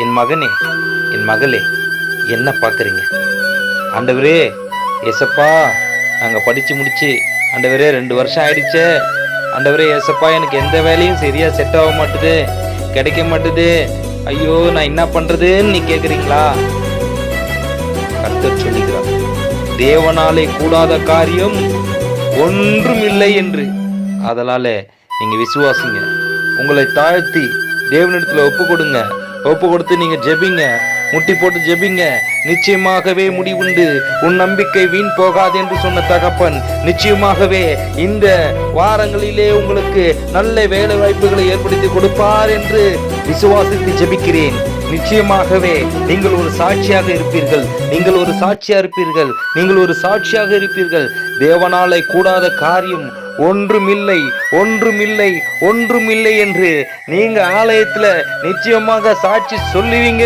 என் மகனே, என் மகளே, என்ன பார்க்குறீங்க? ஆண்டவரே, ஏசப்பா, நாங்கள் படித்து முடிச்சு ஆண்டவரே 2 வருஷம் ஆயிடுச்சே. ஆண்டவரே ஏசப்பா, எனக்கு எந்த வேலையும் சரியாக செட் ஆக மாட்டுது, கிடைக்க மாட்டுது. ஐயோ, நான் என்ன பண்ணுறதுன்னு நீ கேட்குறீங்களா? கர்த்தர் சொல்லுகிறார், தேவனாலே கூடாத காரியம் ஒன்றும் இல்லை என்று. அதனால நீங்க விசுவாசிங்க, உங்களை தாழ்த்தி தேவனிடத்துல ஒப்பு கொடுங்க. ஒப்பு கொடுத்து நீங்க ஜெபிங்க, முட்டி போட்டு ஜெபிங்க. நிச்சயமாகவே முடிவுண்டு. உன் நம்பிக்கை வீண் போகாது என்று சொன்ன தகப்பன் நிச்சயமாகவே இந்த வாரங்களிலே உங்களுக்கு நல்ல வேலை வாய்ப்புகளை ஏற்படுத்தி கொடுப்பார் என்று விசுவாசித்து ஜெபிக்கிறேன். நிச்சயமாகவே நீங்கள் ஒரு சாட்சியாக இருப்பீர்கள். நீங்கள் ஒரு சாட்சியாக இருப்பீர்கள். நீங்கள் ஒரு சாட்சியாக இருப்பீர்கள். தேவனாலே கூடாத காரியம் ஒன்றுமில்லை, ஒன்றுமில்லை, ஒன்றுமில்லை என்று நீங்க ஆலயத்துல நிச்சயமாக சாட்சி சொல்லுவீங்க.